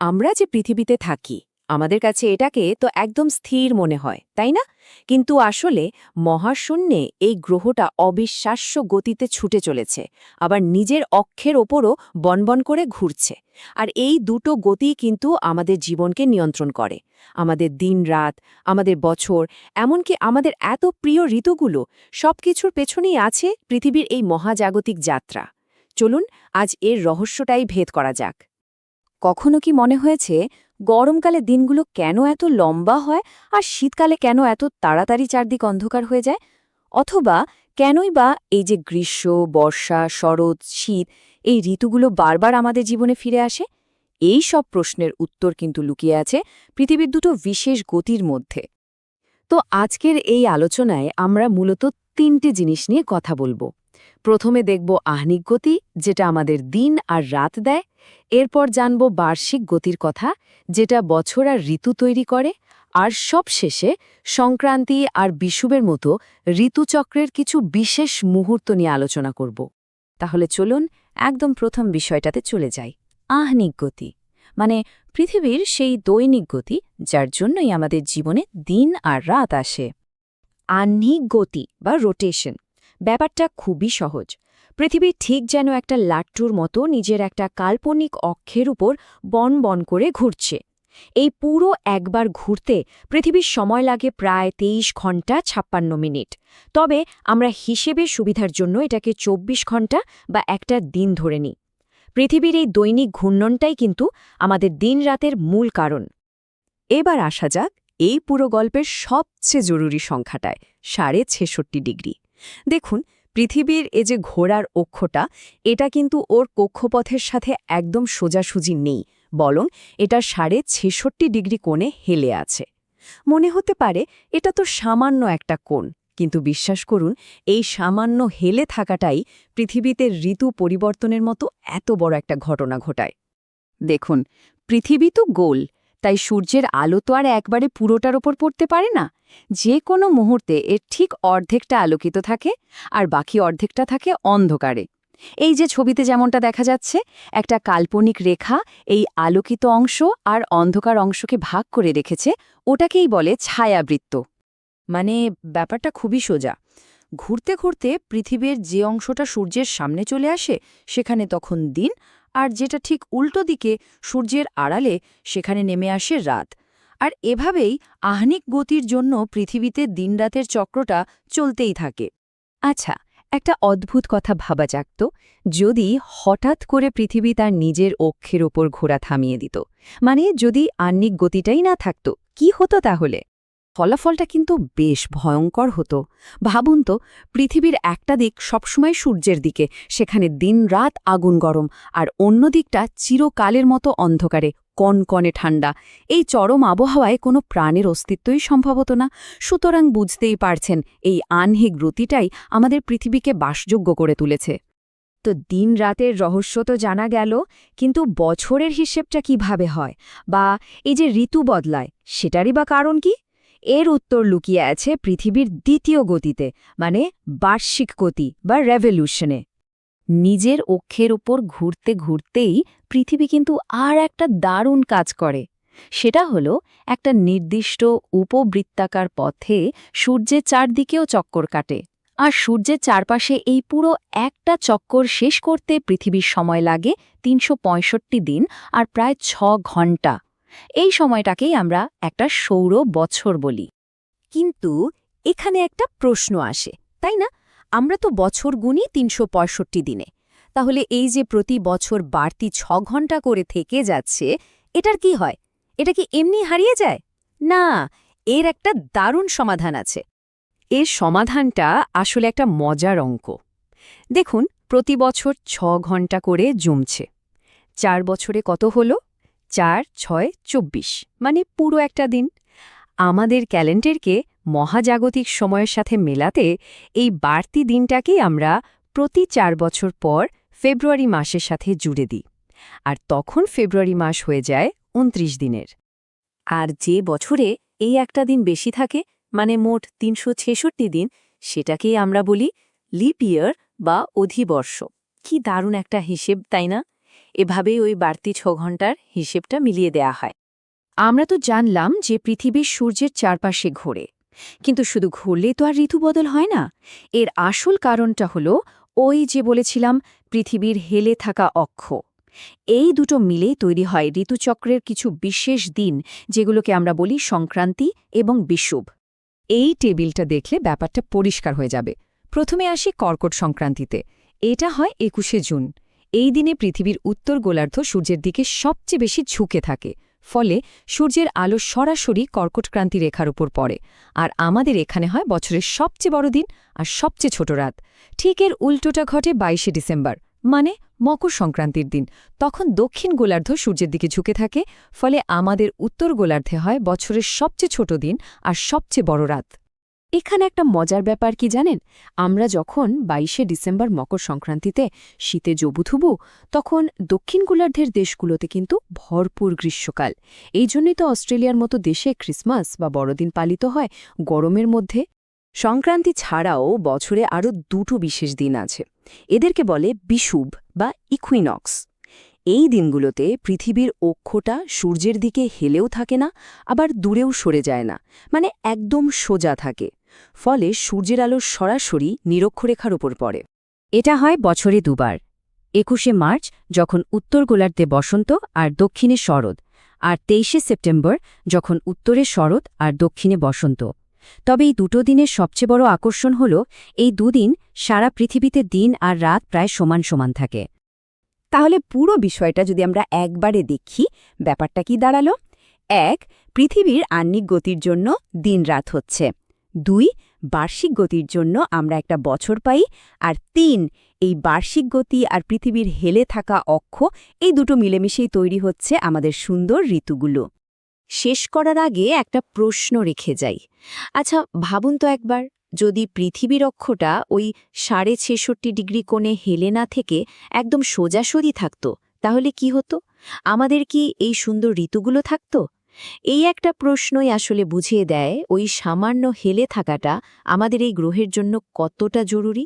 আমরা যে পৃথিবীতে থাকি আমাদের কাছে এটাকে তো একদম স্থির মনে হয় তাই না? কিন্তু আসলে মহাশূন্যে এই গ্রহটা অবিশ্বাস্য গতিতে ছুটে চলেছে, আবার নিজের অক্ষের ওপরও বনবন করে ঘুরছে। আর এই দুটো গতি কিন্তু আমাদের জীবনকে নিয়ন্ত্রণ করে। আমাদের দিন রাত, আমাদের বছর, এমনকি আমাদের এত প্রিয় ঋতুগুলো, সবকিছুর পেছনেই আছে পৃথিবীর এই মহাজাগতিক যাত্রা। চলুন আজ এর রহস্যটাই ভেদ করা যাক। কখনো কি মনে হয়েছে গরমকালে দিনগুলো কেন এত লম্বা হয় আর শীতকালে কেন এত তাড়াতাড়ি চারদিক অন্ধকার হয়ে যায়? অথবা কেনই বা এই যে গ্রীষ্ম, বর্ষা, শরৎ, শীত, এই ঋতুগুলো বারবার আমাদের জীবনে ফিরে আসে? এই সব প্রশ্নের উত্তর কিন্তু লুকিয়ে আছে পৃথিবীর দুটো বিশেষ গতির মধ্যে। তো আজকের এই আলোচনায় আমরা মূলত তিনটে জিনিস নিয়ে কথা বলবো। প্রথমে দেখব আহ্নিক গতি, যেটা আমাদের দিন আর রাত দেয়। এরপর জানব বার্ষিক গতির কথা, যেটা বছর আর ঋতু তৈরি করে। আর সবশেষে সংক্রান্তি আর বিষুবের মতো ঋতুচক্রের কিছু বিশেষ মুহূর্ত নিয়ে আলোচনা করব। তাহলে চলুন একদম প্রথম বিষয়টাতে চলে যাই। আহ্নিক গতি মানে পৃথিবীর সেই দৈনিক গতি, যার জন্যই আমাদের জীবনে দিন আর রাত আসে। আহ্নিক গতি বা রোটেশন ব্যাপারটা খুবই সহজ। পৃথিবী ঠিক যেন একটা লাট্টুর মতো নিজের একটা কাল্পনিক অক্ষের উপর বন বন করে ঘুরছে। এই পুরো একবার ঘুরতে পৃথিবীর সময় লাগে প্রায় ২৩ ঘন্টা ৫৬ মিনিট। তবে আমরা হিসেবের সুবিধার জন্য এটাকে ২৪ ঘন্টা বা একটা দিন ধরে নিই। পৃথিবীর এই দৈনিক ঘূর্ণনটাই কিন্তু আমাদের দিন রাতের মূল কারণ। এবার আসা যাক এই পুরো গল্পের সবচেয়ে জরুরি সংখ্যাটায়, ৬৬.৫ ডিগ্রি। দেখুন, পৃথিবীর এই যে ঘোরার অক্ষটা, এটা কিন্তু ওর কক্ষপথের সাথে একদম সোজাসুজি নেই, বরং এটা ৬৬.৫ ডিগ্রি কোণে হেলে আছে। মনে হতে পারে এটা তো সামান্য একটা কোণ, কিন্তু বিশ্বাস করুন, এই সামান্য হেলে থাকাটাই পৃথিবীতে ঋতু পরিবর্তনের মতো এত বড় একটা ঘটনা ঘটায়। দেখুন, পৃথিবী তো গোল, তাই সূর্যের আলো তো আর একবারে পুরোটার ওপর পড়তে পারে না। যে কোনো মুহূর্তে এর ঠিক অর্ধেকটা আলোকিত থাকে আর বাকি অর্ধেকটা থাকে অন্ধকারে। এই যে ছবিতে যেমনটা দেখা যাচ্ছে, একটা কাল্পনিক রেখা এই আলোকিত অংশ আর অন্ধকার অংশকে ভাগ করে রেখেছে, ওটাকেই বলে ছায়াবৃত্ত। মানে ব্যাপারটা খুবই সোজা। ঘুরতে ঘুরতে পৃথিবীর যে অংশটা সূর্যের সামনে চলে আসে সেখানে তখন দিন, আর যেটা ঠিক উল্টো দিকে সূর্যের আড়ালে সেখানে নেমে আসে রাত। আর এভাবেই আহ্নিক গতির জন্য পৃথিবীতে দিনরাতের চক্রটা চলতেই থাকে। আচ্ছা, একটা অদ্ভুত কথা ভাবা যাক তো, যদি হঠাৎ করে পৃথিবী তার নিজের অক্ষের ওপর ঘোরা থামিয়ে দিত, মানে যদি আহ্নিক গতিটাই না থাকত, কি হতো তাহলে? ফলাফলটা কিন্তু বেশ ভয়ঙ্কর হতো। ভাবুন তো, পৃথিবীর একটা দিক সবসময় সূর্যের দিকে, সেখানে দিন-রাত আগুন গরম, আর অন্য দিকটা চিরকালের মতো অন্ধকারে কনকনে ঠান্ডা। এই চরম আবহাওয়ায় কোনো প্রাণের অস্তিত্বই সম্ভব হতো না। সুতরাং বুঝতেই পারছেন, এই আহ্নিক গতিটাই আমাদের পৃথিবীকে বাসযোগ্য করে তুলেছে। তো দিন-রাতের রহস্য তো জানা গেল, কিন্তু বছরের হিসেবটা কিভাবে হয়, বা এই যে ঋতু বদলায়, সেটারই বা কারণ কি? এর উত্তর লুকিয়ে আছে পৃথিবীর দ্বিতীয় গতিতে, মানে বার্ষিক গতি বা রেভলিউশনে। নিজের অক্ষের ওপর ঘুরতে ঘুরতেই পৃথিবী কিন্তু আর একটা দারুণ কাজ করে। সেটা হলো একটা নির্দিষ্ট উপবৃত্তাকার পথে সূর্যের চারদিকেও চক্কর কাটে। আর সূর্যের চারপাশে এই পুরো একটা চক্কর শেষ করতে পৃথিবীর সময় লাগে ৩৬৫ দিন আর প্রায় ৬ ঘণ্টা। এই সময়টাকেই আমরা একটা সৌর বছর বলি। কিন্তু এখানে একটা প্রশ্ন আসে, তাই না? আমরা তো বছর গুনি ৩৬৫ দিনে। তাহলে এই যে প্রতি বছর বাড়তি ৬ ঘণ্টা করে থেকে যাচ্ছে, এটার কি হয়? এটা কি এমনি হারিয়ে যায়? না, এর একটা দারুণ সমাধান আছে। এর সমাধানটা আসলে একটা মজার অঙ্ক। দেখুন, প্রতি বছর ৬ ঘণ্টা করে জমছে। ৪ বছরে কত হলো? ৪, ৬, ২৪, মানে পুরো একটা দিন। আমাদের ক্যালেন্ডারকে মহাজাগতিক সময়ের সাথে মেলাতে এই বাড়তি দিনটাকেই আমরা প্রতি ৪ বছর পর ফেব্রুয়ারি মাসের সাথে জুড়ে দিই। আর তখন ফেব্রুয়ারি মাস হয়ে যায় ২৯ দিনের। আর যে বছরে এই একটা দিন বেশি থাকে, মানে মোট ৩৬৬ দিন, সেটাকেই আমরা বলি লিপ ইয়ার বা অধিবর্ষ। কি দারুণ একটা হিসেব, তাই না? এভাবেই ওই বাড়তি 6 ঘন্টার হিসেবটা মিলিয়ে দেয়া হয়। আমরা তো জানলাম যে পৃথিবী সূর্যের চারপাশে ঘোরে, কিন্তু শুধু ঘুরলে তো আর ঋতু বদল হয় না। এর আসল কারণটা হলো ওই যে বলেছিলাম পৃথিবীর হেলে থাকা অক্ষ। এই দুটো মিলেই তৈরি হয় ঋতুচক্রের কিছু বিশেষ দিন, যেগুলোকে আমরা বলি সংক্রান্তি এবং বিষুব। এই টেবিলটা দেখলে ব্যাপারটা পরিষ্কার হয়ে যাবে। প্রথমে আসি কর্কট সংক্রান্তিতে। এটা হয় ২১শে জুন। এই দিনে পৃথিবীর উত্তর গোলার্ধ সূর্যের দিকে সবচেয়ে বেশি ঝুঁকে থাকে, ফলে সূর্যের আলো সরাসরি কর্কটক্রান্তি রেখার উপর পড়ে। আর আমাদের এখানে হয় বছরের সবচেয়ে বড় দিন আর সবচেয়ে ছোট রাত। ঠিক এর উল্টোটা ঘটে ২২শে ডিসেম্বর, মানে মকর সংক্রান্তির দিন। তখন দক্ষিণ গোলার্ধ সূর্যের দিকে ঝুঁকে থাকে, ফলে আমাদের উত্তর গোলার্ধে হয় বছরের সবচেয়ে ছোট দিন আর সবচেয়ে বড় রাত। এখানে একটা মজার ব্যাপার কি জানেন, আমরা যখন ২২শে ডিসেম্বর মকর সংক্রান্তিতে শীতে জবুথুবু, তখন দক্ষিণ গোলার্ধের দেশগুলোতে কিন্তু ভরপুর গ্রীষ্মকাল। এই জন্যই তো অস্ট্রেলিয়ার মতো দেশে ক্রিসমাস বা বড়দিন পালিত হয় গরমের মধ্যে। সংক্রান্তি ছাড়াও বছরে আরও দুটো বিশেষ দিন আছে। এদেরকে বলে বিষুব বা ইকুইনক্স। এই দিনগুলোতে পৃথিবীর অক্ষটা সূর্যের দিকে হেলেও থাকে না, আবার দূরেও সরে যায় না, মানে একদম সোজা থাকে। ফলে সূর্যের আলো সরাসরি নিরক্ষরেখার উপর পড়ে। এটা হয় বছরে দুবার, ২১শে মার্চ যখন উত্তর গোলার্ধে বসন্ত আর দক্ষিণে শরৎ, আর ২৩শে সেপ্টেম্বর যখন উত্তরে শরৎ আর দক্ষিণে বসন্ত। তবে এই দুটো দিনের সবচেয়ে বড় আকর্ষণ হল এই দুদিন সারা পৃথিবীতে দিন আর রাত প্রায় সমান সমান থাকে। তাহলে পুরো বিষয়টা যদি আমরা একবারে দেখি, ব্যাপারটা কি দাঁড়ালো? ১. পৃথিবীর আহ্নিক গতির জন্য দিন-রাত হচ্ছে। ২. বার্ষিক গতির জন্য আমরা একটা বছর পাই। আর ৩. এই বার্ষিক গতি আর পৃথিবীর হেলে থাকা অক্ষ, এই দুটো মিলেমিশেই তৈরি হচ্ছে আমাদের সুন্দর ঋতুগুলো। শেষ করার আগে একটা প্রশ্ন রেখে যাই। আচ্ছা ভাবুন তো একবার, যদি পৃথিবীর অক্ষটা ওই ৬৬.৫ কোণে হেলে না থেকে একদম সোজাসুজি থাকত, তাহলে কি হতো? আমাদের কি এই সুন্দর ঋতুগুলো থাকত? এই একটা প্রশ্নই আসলে বুঝিয়ে দেয় ওই সামান্য হেলে থাকাটা আমাদের এই গ্রহের জন্য কতটা জরুরি।